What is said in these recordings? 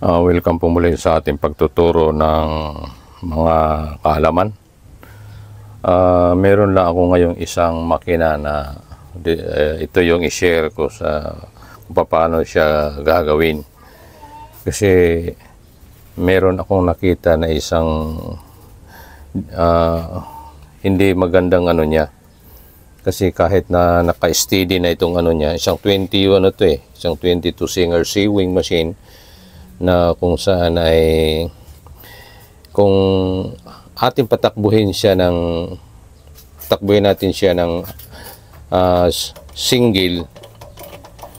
Welcome po muli sa ating pagtuturo ng mga kaalaman. Meron lang ako ngayong isang makina na ito yung i-share ko sa kung paano siya gagawin. Kasi meron akong nakita na isang hindi magandang ano niya. Kasi kahit na naka-steady na itong ano niya, isang 22 Singer sewing machine na kung saan ay kung ating takbuhin natin siya ng single,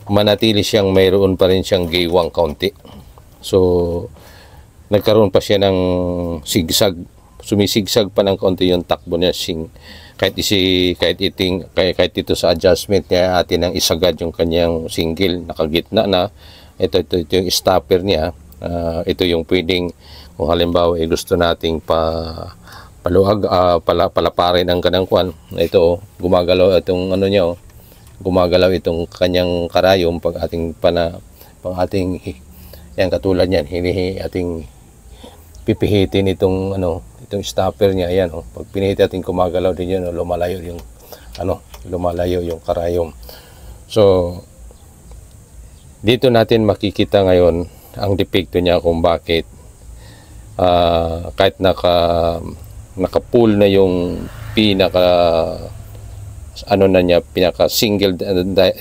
manatili siyang mayroon pa rin siyang gaywang kaunti. So nagkaroon pa siya ng sigsag, sumisigsag pa ng kaunti yung takbo niya kahit ito sa adjustment niya atin ang isagad yung kanyang single, nakagitna na. Ito yung stopper niya. Ito yung pwedeng kung halimbawa gusto nating palaparin ang kanang kwan. Ito gumagalaw itong ano niya, gumagalaw itong kanyang karayom pag ating yan, katulad niyan, ating pipihitin itong stopper niya. Ayan, pag pinihit ating gumagalaw din yun, lumalayo yung karayom. So dito natin makikita ngayon ang depekto niya kung bakit kahit naka-pull na yung pinaka single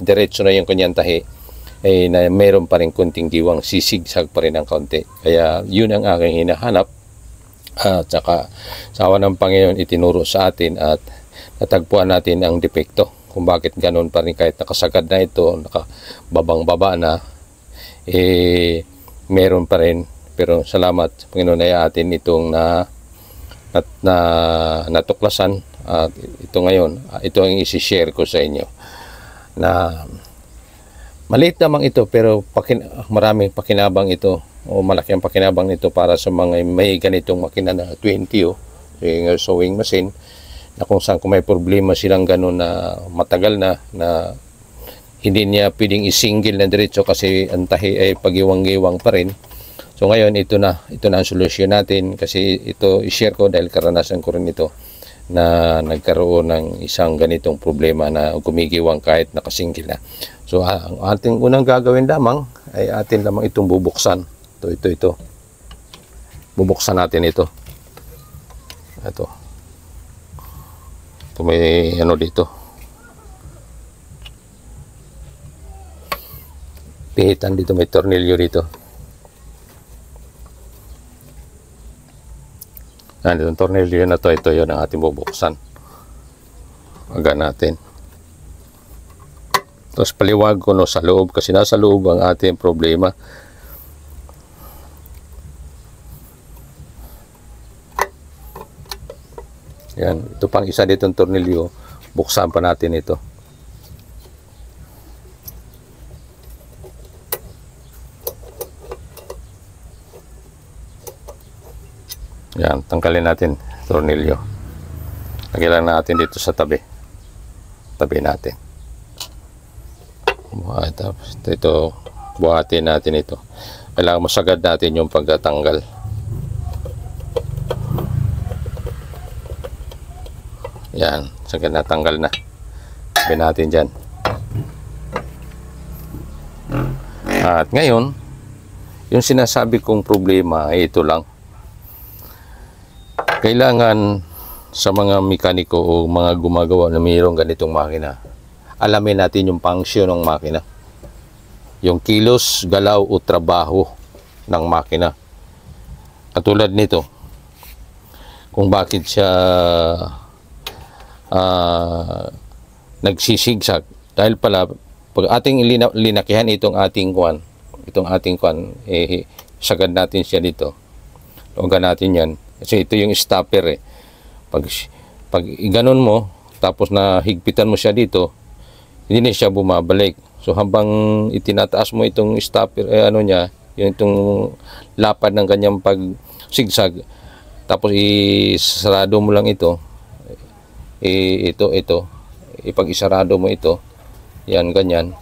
diretso na yung kanyang tahi, na mayroon pa rin kunting diwang, sisigsag pa rin ng kaunti. Kaya yun ang aking hinahanap, at saka sa awa ng Panginoon itinuro sa atin at natagpuan natin ang depekto kung bakit ganun pa rin. Kahit nakasagad na ito, nakababang-baba na, meron pa rin. Pero salamat Panginoon ay atin itong natuklasan. At ito ngayon, ito ang isi-share ko sa inyo, na maliit namang ito pero maraming pakinabang ito, o malaki ang pakinabang nito para sa mga may ganitong makina na 20 Singer sewing machine, na kung saan kung may problema silang gano'n na matagal na hindi niya pwedeng i-single na diretso kasi ang tahi ay pagiwang-giwang pa rin. So ngayon ito na ang solusyon natin, kasi ito i-share ko dahil karanasan ko rin ito na nagkaroon ng isang ganitong problema na gumigiwang kahit nakasingle na. So ang ating unang gagawin lamang ay atin lamang itong bubuksan. Ito. Bubuksan natin ito. Ito may dito. Pihitan dito, may tornilyo dito. Itong tornilyo na to, ito yun ang ating bubuksan. Aga natin. Tapos paliwag ko sa loob, kasi nasa loob ang ating problema. Yan, ito pang isa ditong tornilyo, buksan pa natin ito. Yan, tanggalin natin tornilyo. Lagyan lang natin dito sa tabi natin. Tapos ito, buhatin natin ito. Kailangan masagad natin yung pagtatanggal. Yan, sagad na, tanggal na. Sabi natin dyan. At ngayon, yung sinasabi kong problema ay ito lang. Kailangan sa mga mekaniko o mga gumagawa na mayroong ganitong makina, alamin natin yung function ng makina, yung kilos, galaw o trabaho ng makina. Katulad nito, kung bakit siya nagsisigsag, dahil pala pag ating linakihan itong ating kwan, sagad natin siya dito, lugan natin yan, kasi ito yung stopper pag iganon mo tapos na higpitan mo siya dito, hindi na siya bumabalik. So habang itinataas mo itong stopper, yung itong lapad ng kanyang pagsigsag, tapos isarado mo lang ito, ipag isarado mo ito, yan, ganyan,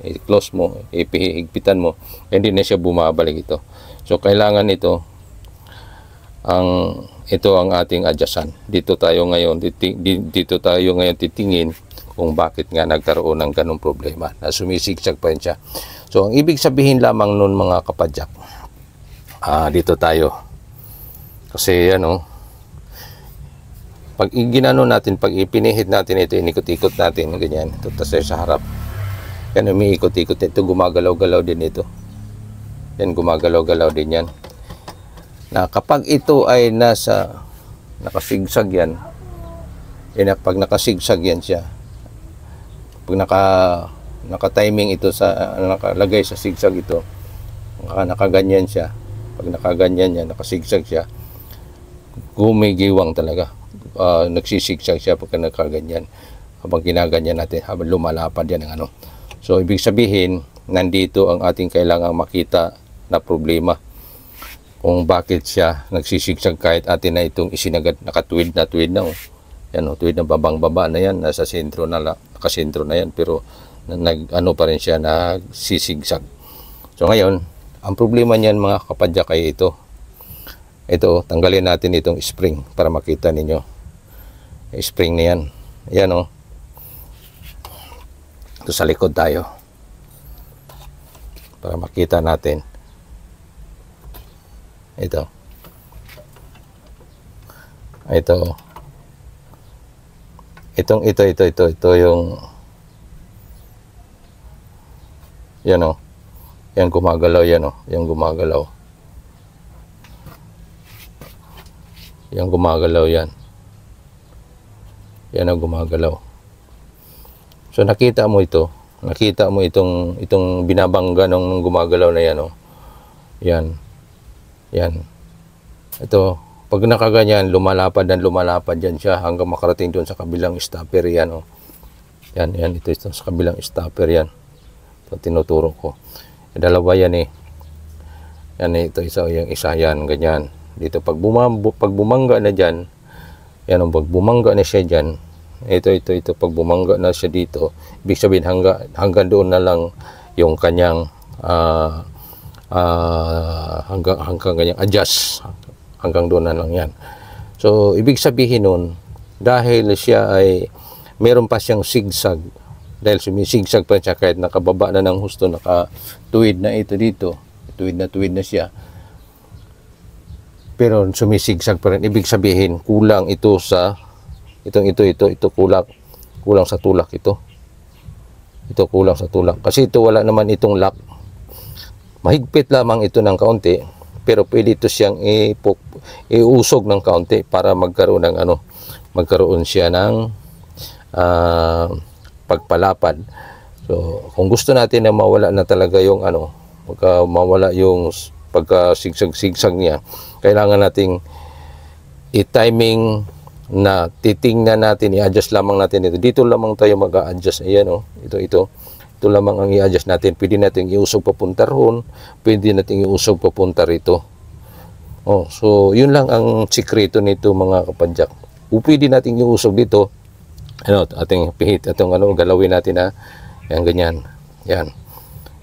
i-close mo, ipihigpitan mo, hindi na siya bumabalik ito. So kailangan ito ang ating adjustan. Dito tayo ngayon titingin kung bakit nga nagkaroon ng ganung problema na sumisigsag pa rin siya. So ang ibig sabihin lamang nun mga kapadyak, dito tayo kasi pag ginano natin, pag ipinihit natin ito, inikot-ikot natin ganyan, ito tayo sa harap, yan umiikot-ikot ito, gumagalaw-galaw din ito, yan gumagalaw-galaw din yan, na kapag ito ay nakasigsag yan, pag nakasigsag yan siya, pag naka-timing ito nakalagay sa sigsag ito, nakaganyan siya, pag nakaganyan yan, nakasigsag siya, gumigiwang talaga, nagsisigsag siya pag nakaganyan, habang ginaganyan natin, habang lumalapad yan ang So ibig sabihin, nandito ang ating kailangang makita na problema, kung bakit siya nagsisigsag kahit atin na itong isinagad, nakatuwid na tuwid na babang-baba na yan, nasa sentro na, nakasentro na yan, pero pa rin siya, nagsisigsag. So ngayon, ang problema niyan mga kapadyak ay ito, tanggalin natin itong spring para makita ninyo. Spring na yan. Ayan ito sa likod tayo para makita natin. Ito yung yan gumagalaw, yan gumagalaw. Yan gumagalaw yan. Yan ang gumagalaw. So nakita mo itong binabangga ng gumagalaw na yan, Yan. Ito, pag nakaganyan, lumalapad yan siya hanggang makarating doon sa kabilang stopper yan, Yan, ito sa kabilang stopper yan. Ito tinuturo ko. Dalawa yan Yan ito yung isa yan, ganyan. Dito pag bumangga na diyan, yan pag bumangga na siya diyan, ito pag bumangga na siya dito, ibig sabihin hanggang doon na lang yung kanyang hanggang kanyang adjust, hanggang doon na lang yan. So ibig sabihin nun, dahil siya ay meron pa siyang sigsag, dahil sumisigsag pa siya kahit nakababa na ng husto, nakatuwid na ito dito, tuwid na siya, pero sumisigsag pa rin. Ibig sabihin kulang ito sa ito kulang sa tulak ito kulang sa tulak, kasi ito wala naman itong lock, mahigpit lamang ito ng kaunti, pero pwede ito siyang iusog ng kaunti para magkaroon siya ng pagpalapad. So kung gusto natin na mawala na talaga yung mawala yung pagka-sigsag niya, kailangan nating i-timing na titingnan natin, i-adjust lamang natin ito. Dito lamang tayo mag-a-adjust. Ayan ito lamang ang i-adjust natin. Pwede natin iusog papunta roon, pwede natin iusog papunta rito. So yun lang ang sikreto nito mga kapadyak. Pwede natin iusog dito, ating pihit, galawin natin yan ganyan.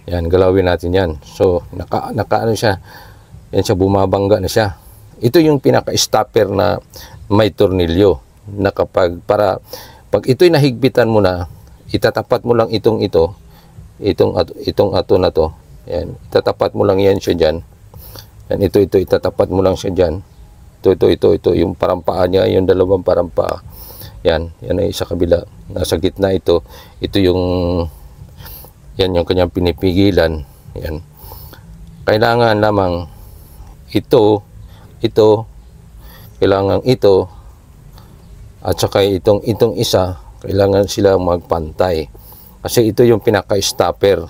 Yan, galawin natin yan. So, naka siya. Yan siya, bumabangga na siya. Ito yung pinaka-stopper na may tornilyo. Na pag ito'y nahigpitan mo na, itatapat mo lang itong ato na to. Yan, itatapat mo lang yan siya dyan. Yan, ito, itatapat mo lang siya dyan. Ito, yung parampaa niya, yung dalawang parampaa. Yan ay sa kabila. Nasa gitna ito. Ito yung kanyang pinipigilan. Yan. Kailangan lamang kailangan ito at saka itong isa, kailangan sila magpantay. Kasi ito yung pinaka-stopper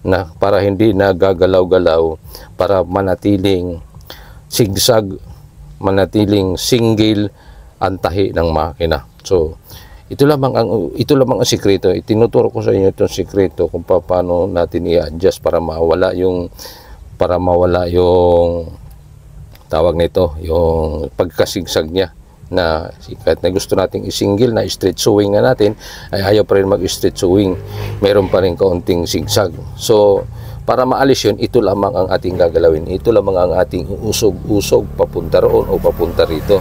na para hindi na gagalaw-galaw, para manatiling sigsag, manatiling single ang tahi ng makina. So ito lamang ang sikreto. Itinuturo ko sa inyo itong sikreto kung paano natin i-adjust para mawala yung tawag nito, yung pagkasigsag niya. na kahit na gusto nating isingle na straight sewing na natin, ay ayaw pa rin mag-straight sewing, meron pa rin kaunting sigsag. So para maalis yun, ito lamang ang ating gagalawin, ito lamang ang ating usog-usog papunta roon o papunta rito.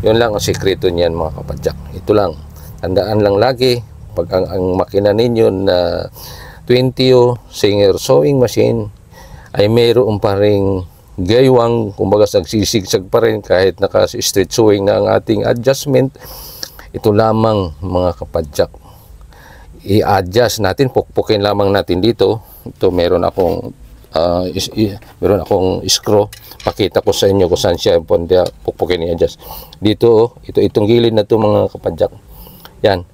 Yun lang ang sekreto niyan mga kapadyak. Ito lang, tandaan lang lagi, pag ang makina ninyo na 20 Singer sewing machine ay mayroon pa ring gaywang, kumbaga nagsisigsag pa rin kahit naka-straight sewing na ang ating adjustment, ito lamang mga kapadyak, i-adjust natin, pukpukin lamang natin dito. Ito meron akong screw, pakita ko sa inyo kung saan siya pukpukin i-adjust dito. Itong gilid na to mga kapadyak, yan,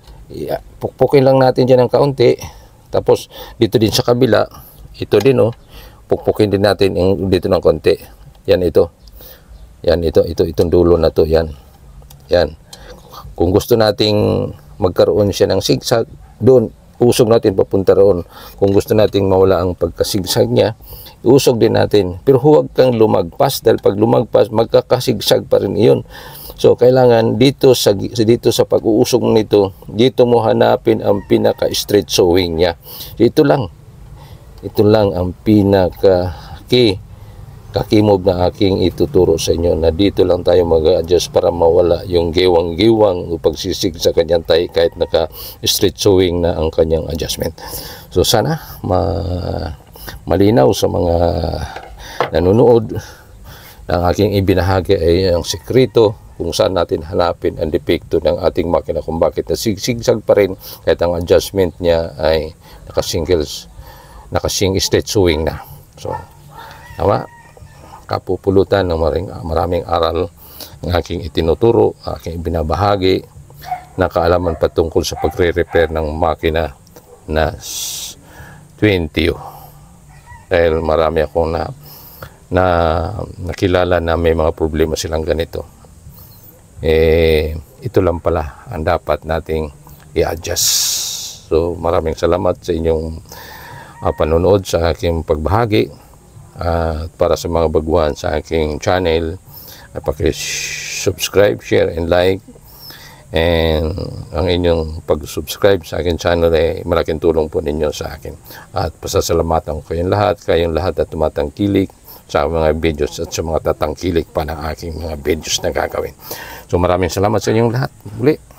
pukpukin lang natin dyan ng kaunti. Tapos dito din sa kabila, ito din pukpukin din natin dito ng konti. Yan, itong dulo na to, yan. Kung gusto nating magkaroon siya ng sigsag doon, usog natin papunta roon. Kung gusto nating mawala ang pagkasigsag niya, usog din natin. Pero huwag kang lumagpas, dahil pag lumagpas, magkakasigsag pa rin iyon. So kailangan dito sa pag-uusog nito, dito mo hanapin ang pinaka-straight sewing niya. Ito lang ang kakimove na aking ituturo sa inyo, na dito lang tayo mag-adjust para mawala yung giwang-giwang o pagsisig sa kanyang tayo kahit naka-straight sewing na ang kanyang adjustment. So sana malinaw sa mga nanonood ang aking ibinahagi ay ang sekreto kung saan natin hanapin ang depekto ng ating makina, kung bakit nasigsig pa rin kahit ang adjustment niya ay nakasing straight sewing na. So tama, kapupulutan ng maraming aral ng aking itinuturo, aking ibinabahagi na kaalaman patungkol sa pagre-repair ng makina na 20. Dahil marami akong nakilala na may mga problema silang ganito. Ito lang pala ang dapat nating i-adjust. So maraming salamat sa inyong panonood sa aking pagbahagi. Para sa mga baguhan sa aking channel, paki-subscribe, share, and like. And ang inyong pag-subscribe sa aking channel ay malaking tulong po ninyo sa akin. At pasasalamatan ko kayong lahat at tumatangkilik sa mga videos at sa mga tatangkilik pa ng aking mga videos na gagawin. So maraming salamat sa inyong lahat. Muli.